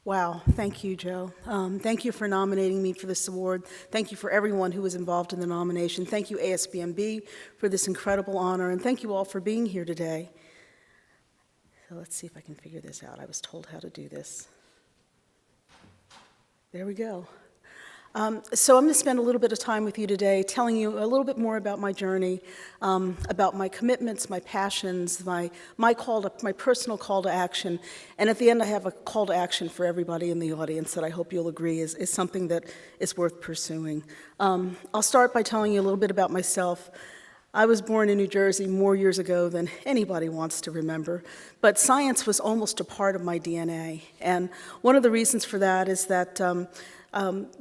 Wow, thank you, Joe. Thank you for nominating me for this award. Thank you for everyone who was involved in the nomination. Thank you, ASBMB, for this incredible honor, and thank you all for being here today. So let's see if I can figure this out. I was told how to do this. There we go. So I'm going to spend a little bit of time with you today telling you a little bit more about my journey, about my commitments, my passions, my personal call to action, and at the end I have a call to action for everybody in the audience that I hope you'll agree is something that is worth pursuing. I'll start by telling you a little bit about myself. I was born in New Jersey more years ago than anybody wants to remember, but science was almost a part of my DNA, and one of the reasons for that is that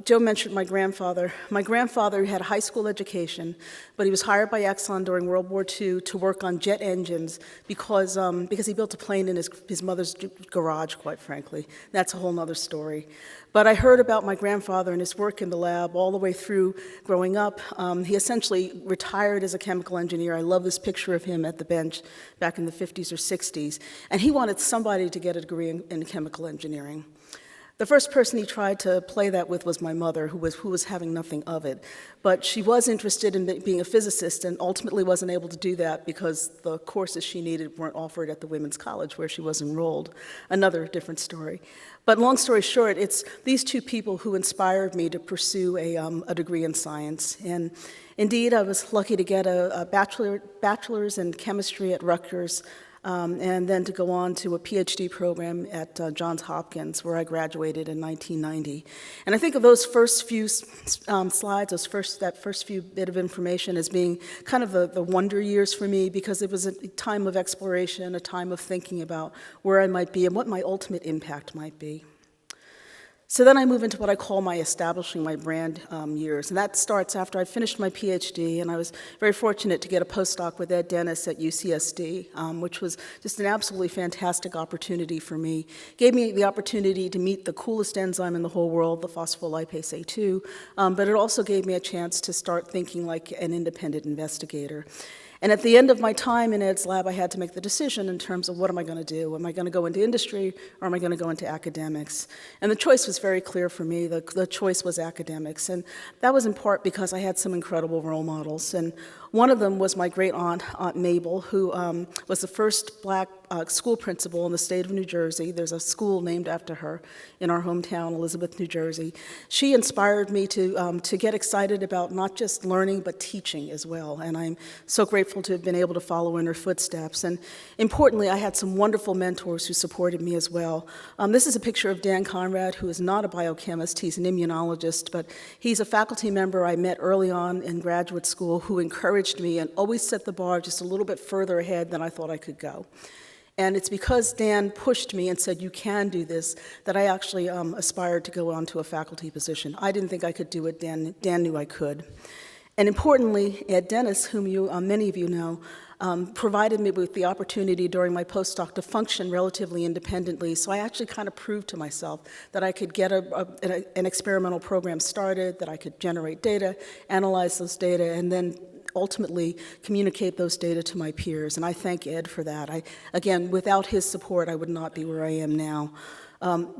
Joe mentioned my grandfather. My grandfather had a high school education, but he was hired by Exxon during World War II to work on jet engines because he built a plane in his mother's garage, quite frankly. That's a whole other story. But I heard about my grandfather and his work in the lab all the way through growing up. He essentially retired as a chemical engineer. I love this picture of him at the bench back in the 50s or 60s. And he wanted somebody to get a degree in chemical engineering. The first person he tried to play that with was my mother, who was having nothing of it. But she was interested in being a physicist and ultimately wasn't able to do that because the courses she needed weren't offered at the women's college where she was enrolled. Another different story. But long story short, it's these two people who inspired me to pursue a degree in science. And indeed, I was lucky to get a bachelor's in chemistry at Rutgers, and then to go on to a PhD program at Johns Hopkins, where I graduated in 1990. And I think of those first few slides, that first few bit of information as being kind of the wonder years for me, because it was a time of exploration, a time of thinking about where I might be and what my ultimate impact might be. So then I move into what I call my establishing my brand years, and that starts after I finished my PhD, and I was very fortunate to get a postdoc with Ed Dennis at UCSD, which was just an absolutely fantastic opportunity for me. Gave me the opportunity to meet the coolest enzyme in the whole world, the phospholipase A2, but it also gave me a chance to start thinking like an independent investigator. And at the end of my time in Ed's lab, I had to make the decision in terms of what am I going to do? Am I going to go into industry or am I going to go into academics? And the choice was very clear for me. The choice was academics. And that was in part because I had some incredible role models. And one of them was my great aunt, Aunt Mabel, who was the first black school principal in the state of New Jersey. There's a school named after her in our hometown, Elizabeth, New Jersey. She inspired me to get excited about not just learning, but teaching as well. And I'm so grateful to have been able to follow in her footsteps. And importantly, I had some wonderful mentors who supported me as well. This is a picture of Dan Conrad, who is not a biochemist. He's an immunologist, but he's a faculty member I met early on in graduate school who encouraged me and always set the bar just a little bit further ahead than I thought I could go. And it's because Dan pushed me and said, you can do this, that I actually aspired to go on to a faculty position. I didn't think I could do it. Dan knew I could. And importantly, Ed Dennis, whom many of you know, provided me with the opportunity during my postdoc to function relatively independently. So I actually kind of proved to myself that I could get an experimental program started, that I could generate data, analyze those data, and then ultimately communicate those data to my peers. And I thank Ed for that. Again, without his support, I would not be where I am now.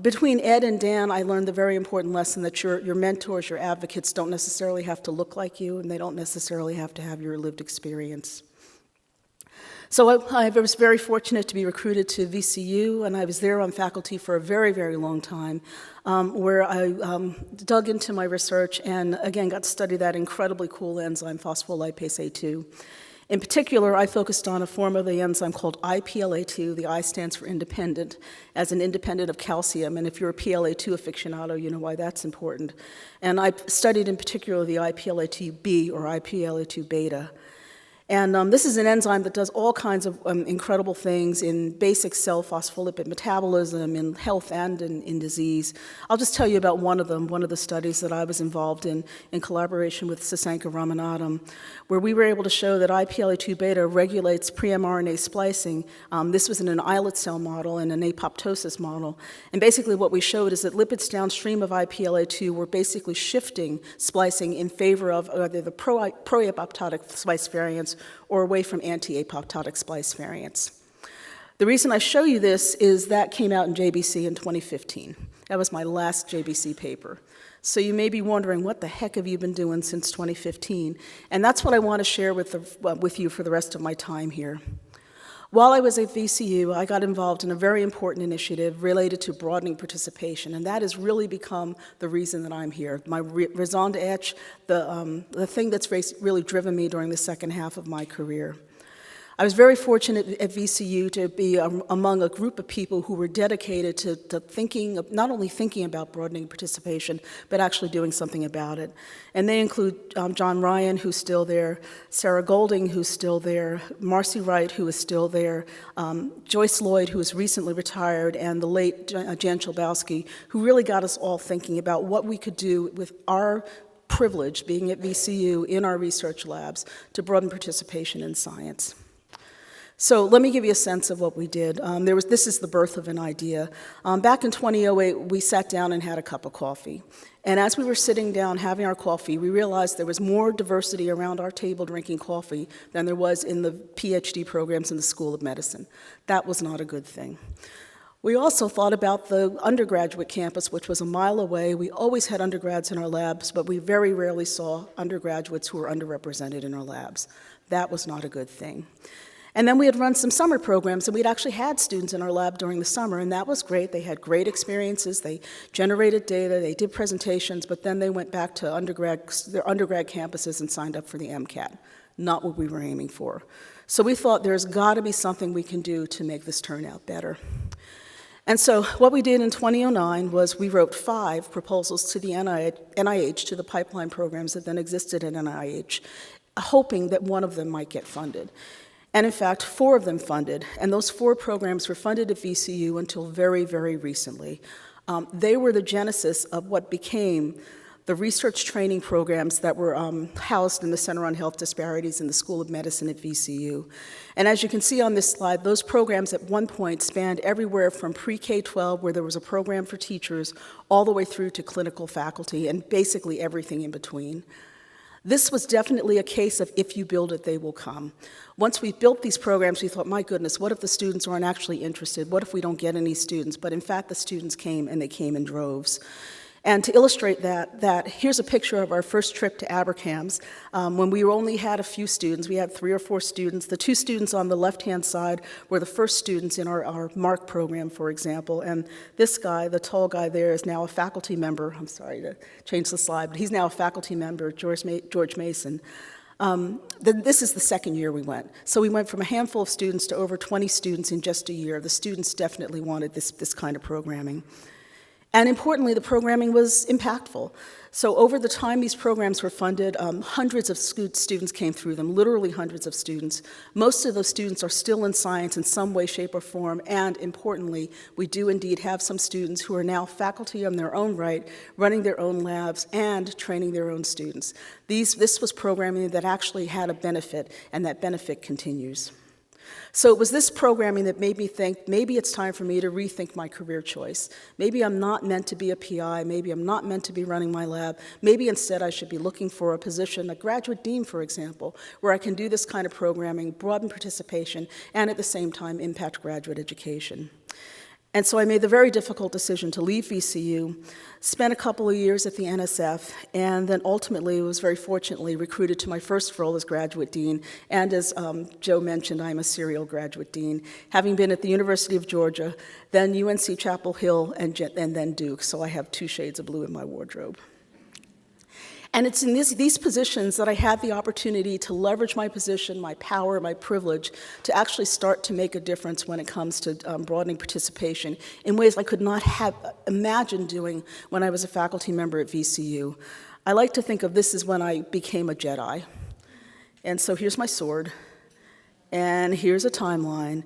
Between Ed and Dan, I learned the very important lesson that your mentors, your advocates, don't necessarily have to look like you, and they don't necessarily have to have your lived experience. So I was very fortunate to be recruited to VCU, and I was there on faculty for a very, very long time, where I dug into my research and, again, got to study that incredibly cool enzyme, phospholipase A2. In particular, I focused on a form of the enzyme called IPLA2. The I stands for independent, as an independent of calcium. And if you're a PLA2 aficionado, you know why that's important. And I studied in particular the IPLA2B or IPLA2 beta. And this is an enzyme that does all kinds of incredible things in basic cell phospholipid metabolism, in health and in disease. I'll just tell you about one of them, one of the studies that I was involved in collaboration with Sasanka Ramanathan, where we were able to show that IPLA2 beta regulates pre-mRNA splicing. This was in an islet cell model and an apoptosis model. And basically what we showed is that lipids downstream of IPLA2 were basically shifting splicing in favor of either the pro-apoptotic splice variants or away from anti-apoptotic splice variants. The reason I show you this is that came out in JBC in 2015. That was my last JBC paper. So you may be wondering, what the heck have you been doing since 2015? And that's what I want to share with you for the rest of my time here. While I was at VCU, I got involved in a very important initiative related to broadening participation, and that has really become the reason that I'm here. My raison d'etre, the thing that's really driven me during the second half of my career. I was very fortunate at VCU to be among a group of people who were dedicated to not only thinking about broadening participation, but actually doing something about it. And they include John Ryan, who's still there, Sarah Golding, who's still there, Marcy Wright, who is still there, Joyce Lloyd, who is recently retired, and the late Jan Chalbowski, who really got us all thinking about what we could do with our privilege, being at VCU, in our research labs, to broaden participation in science. So let me give you a sense of what we did. This is the birth of an idea. Back in 2008, we sat down and had a cup of coffee. And as we were sitting down having our coffee, we realized there was more diversity around our table drinking coffee than there was in the PhD programs in the School of Medicine. That was not a good thing. We also thought about the undergraduate campus, which was a mile away. We always had undergrads in our labs, but we very rarely saw undergraduates who were underrepresented in our labs. That was not a good thing. And then we had run some summer programs, and we'd actually had students in our lab during the summer, and that was great. They had great experiences. They generated data. They did presentations, but then they went back to their undergrad campuses and signed up for the MCAT. Not what we were aiming for. So we thought there's got to be something we can do to make this turn out better. And so what we did in 2009 was we wrote 5 proposals to the NIH, to the pipeline programs that then existed at NIH, hoping that one of them might get funded. And in fact, 4 of them funded, and those 4 programs were funded at VCU until very, very recently. They were the genesis of what became the research training programs that were housed in the Center on Health Disparities in the School of Medicine at VCU. And as you can see on this slide, those programs at one point spanned everywhere from pre-K-12, where there was a program for teachers, all the way through to clinical faculty, and basically everything in between. This was definitely a case of if you build it, they will come. Once we built these programs, we thought, my goodness, what if the students aren't actually interested? What if we don't get any students? But in fact, the students came, and they came in droves. And to illustrate that, here's a picture of our first trip to Abercamps. When we only had a few students, we had 3 or 4 students. The 2 students on the left-hand side were the first students in our MARC program, for example. And this guy, the tall guy there, is now a faculty member. I'm sorry to change the slide, but he's now a faculty member, George Mason. This is the second year we went. So we went from a handful of students to over 20 students in just a year. The students definitely wanted this kind of programming. And importantly, the programming was impactful. So over the time these programs were funded, hundreds of students came through them, literally hundreds of students. Most of those students are still in science in some way, shape, or form, and importantly, we do indeed have some students who are now faculty on their own right, running their own labs and training their own students. This was programming that actually had a benefit, and that benefit continues. So it was this programming that made me think, maybe it's time for me to rethink my career choice. Maybe I'm not meant to be a PI, maybe I'm not meant to be running my lab, maybe instead I should be looking for a position, a graduate dean, for example, where I can do this kind of programming, broaden participation, and at the same time impact graduate education. And so I made the very difficult decision to leave VCU, spent a couple of years at the NSF, and then ultimately was very fortunately recruited to my first role as graduate dean. And as Joe mentioned, I'm a serial graduate dean, having been at the University of Georgia, then UNC Chapel Hill, and then Duke. So I have 2 shades of blue in my wardrobe. And it's in these positions that I had the opportunity to leverage my position, my power, my privilege, to actually start to make a difference when it comes to broadening participation in ways I could not have imagined doing when I was a faculty member at VCU. I like to think of this as when I became a Jedi. And so here's my sword, and here's a timeline.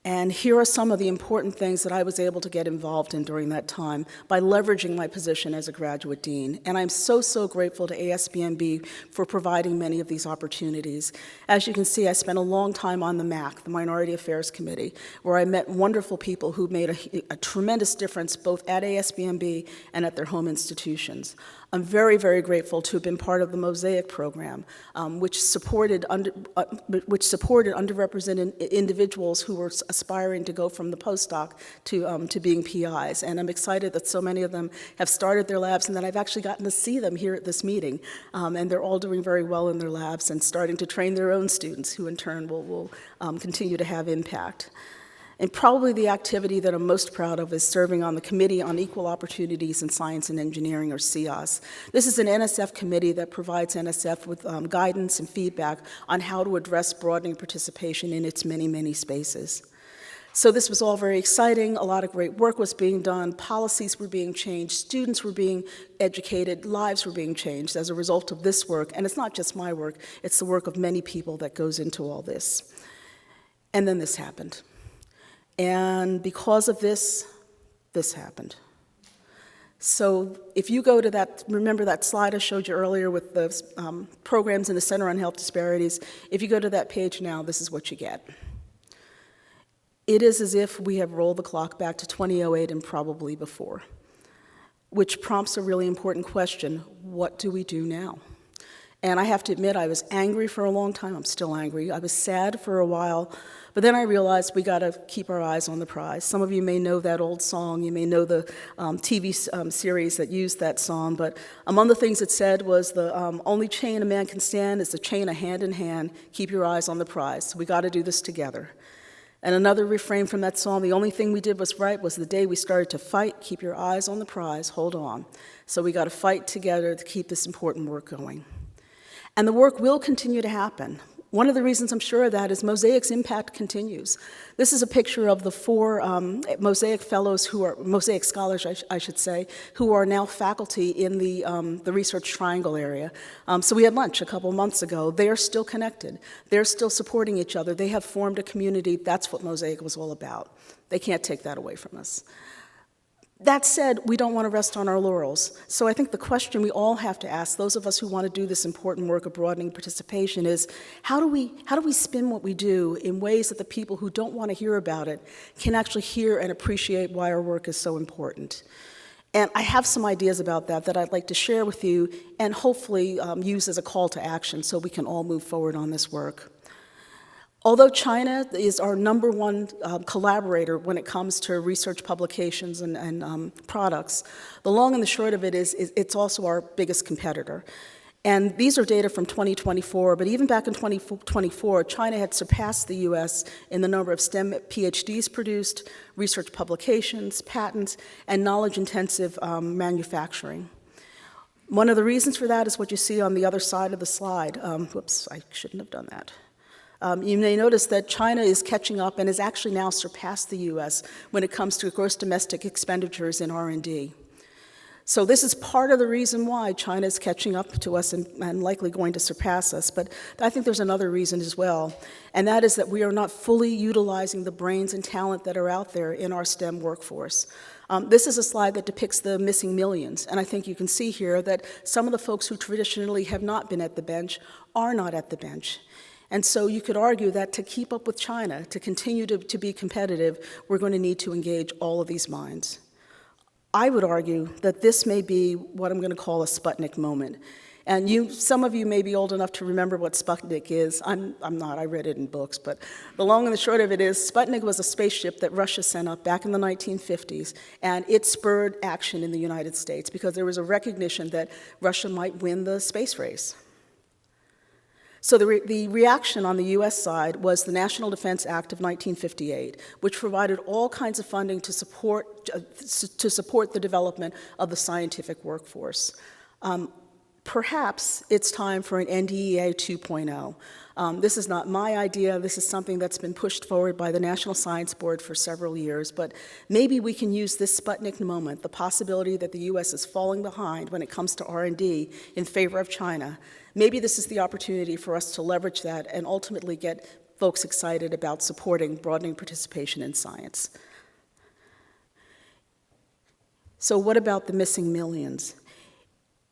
And here are some of the important things that I was able to get involved in during that time by leveraging my position as a graduate dean. And I'm so, so grateful to ASBMB for providing many of these opportunities. As you can see, I spent a long time on the MAC, the Minority Affairs Committee, where I met wonderful people who made a tremendous difference both at ASBMB and at their home institutions. I'm very, very grateful to have been part of the MOSAIC program, which supported underrepresented individuals who were aspiring to go from the postdoc to being PIs. And I'm excited that so many of them have started their labs and that I've actually gotten to see them here at this meeting. And they're all doing very well in their labs and starting to train their own students, who in turn will continue to have impact. And probably the activity that I'm most proud of is serving on the Committee on Equal Opportunities in Science and Engineering, or CEOS. This is an NSF committee that provides NSF with guidance and feedback on how to address broadening participation in its many, many spaces. So this was all very exciting. A lot of great work was being done. Policies were being changed. Students were being educated. Lives were being changed as a result of this work. And it's not just my work. It's the work of many people that goes into all this. And then this happened. And because of this happened. So if you go to that, remember that slide I showed you earlier with the programs in the Center on Health Disparities, if you go to that page now, this is what you get. It is as if we have rolled the clock back to 2008 and probably before, which prompts a really important question: what do we do now? And I have to admit, I was angry for a long time. I'm still angry. I was sad for a while, but then I realized we got to keep our eyes on the prize. Some of you may know that old song. You may know the TV series that used that song, but among the things it said was the only chain a man can stand is the chain of hand in hand. Keep your eyes on the prize. So we got to do this together. And another refrain from that song: the only thing we did was right was the day we started to fight. Keep your eyes on the prize. Hold on. So we got to fight together to keep this important work going. And the work will continue to happen. One of the reasons I'm sure of that is MOSAIC's impact continues. This is a picture of the 4 MOSAIC fellows MOSAIC scholars, I should say, who are now faculty in the Research Triangle area. So we had lunch a couple months ago. They are still connected. They're still supporting each other. They have formed a community. That's what MOSAIC was all about. They can't take that away from us. That said, we don't want to rest on our laurels. So I think the question we all have to ask, those of us who want to do this important work of broadening participation, is how do we spin what we do in ways that the people who don't want to hear about it can actually hear and appreciate why our work is so important? And I have some ideas about that I'd like to share with you and hopefully use as a call to action so we can all move forward on this work. Although China is our #1 collaborator when it comes to research publications and products, the long and the short of it is it's also our biggest competitor. And these are data from 2024, but even back in 2024, China had surpassed the US in the number of STEM PhDs produced, research publications, patents, and knowledge-intensive manufacturing. One of the reasons for that is what you see on the other side of the slide. Whoops, I shouldn't have done that. You may notice that China is catching up and has actually now surpassed the US when it comes to gross domestic expenditures in R&D. So this is part of the reason why China is catching up to us and likely going to surpass us. But I think there's another reason as well, and that is that we are not fully utilizing the brains and talent that are out there in our STEM workforce. This is a slide that depicts the missing millions, and I think you can see here that some of the folks who traditionally have not been at the bench are not at the bench. And so you could argue that to keep up with China, to continue to be competitive, we're going to need to engage all of these minds. I would argue that this may be what I'm going to call a Sputnik moment. And some of you may be old enough to remember what Sputnik is. I'm not, I read it in books, but the long and the short of it is Sputnik was a spaceship that Russia sent up back in the 1950s, and it spurred action in the United States because there was a recognition that Russia might win the space race. So the reaction on the US side was the National Defense Act of 1958, which provided all kinds of funding to support the development of the scientific workforce. Perhaps it's time for an NDEA 2.0. This is not my idea. This is something that's been pushed forward by the National Science Board for several years, but maybe we can use this Sputnik moment, the possibility that the US is falling behind when it comes to R&D in favor of China. Maybe this is the opportunity for us to leverage that and ultimately get folks excited about supporting broadening participation in science. So what about the missing millions?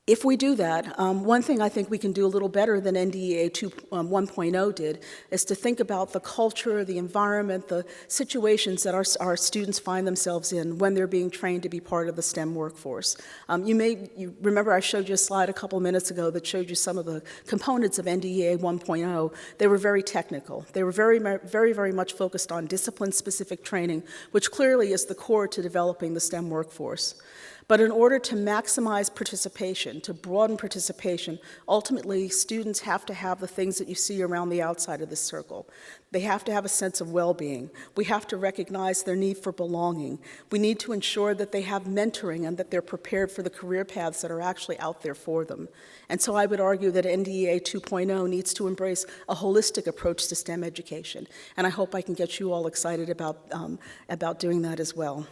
If we do that, one thing I think we can do a little better than NDEA 1.0 did is to think about the culture, the environment, the situations that our students find themselves in when they're being trained to be part of the STEM workforce. You remember I showed you a slide a couple minutes ago that showed you some of the components of NDEA 1.0. They were very technical. They were very, very much focused on discipline-specific training, which clearly is the core to developing the STEM workforce. But in order to maximize participation, to broaden participation, ultimately students have to have the things that you see around the outside of this circle. They have to have a sense of well-being. We have to recognize their need for belonging. We need to ensure that they have mentoring and that they're prepared for the career paths that are actually out there for them. And so I would argue that NDEA 2.0 needs to embrace a holistic approach to STEM education. And I hope I can get you all excited about doing that as well.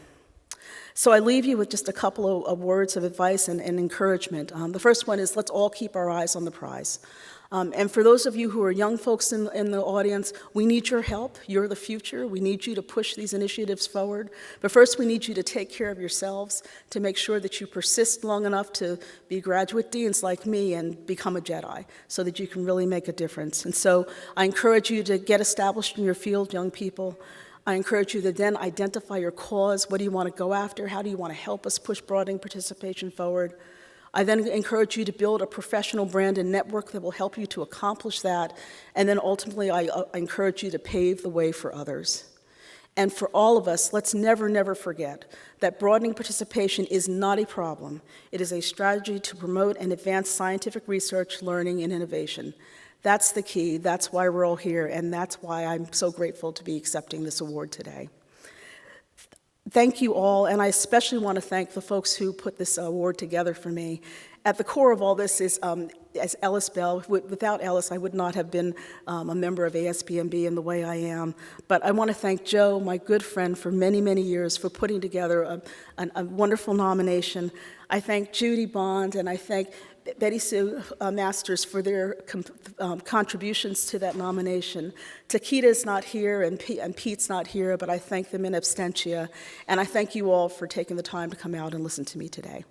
So I leave you with just a couple of words of advice and encouragement. The first one is let's all keep our eyes on the prize. And for those of you who are young folks in the audience, we need your help. You're the future. We need you to push these initiatives forward. But first, we need you to take care of yourselves, to make sure that you persist long enough to be graduate deans like me and become a Jedi, so that you can really make a difference. And so I encourage you to get established in your field, young people. I encourage you to then identify your cause. What do you want to go after? How do you want to help us push broadening participation forward? I then encourage you to build a professional brand and network that will help you to accomplish that. And then ultimately, I encourage you to pave the way for others. And for all of us, let's never forget that broadening participation is not a problem. It is a strategy to promote and advance scientific research, learning, and innovation. That's the key. That's why we're all here, and that's why I'm so grateful to be accepting this award today. Thank you all, and I especially want to thank the folks who put this award together for me. At the core of all this is as Ellis Bell. Without Ellis, I would not have been a member of ASBMB in the way I am. But I want to thank Joe, my good friend, for many years for putting together a wonderful nomination. I thank Judy Bond, and I thank Betty Sue Masters for their contributions to that nomination. Takita's not here and Pete's not here, but I thank them in absentia. And I thank you all for taking the time to come out and listen to me today.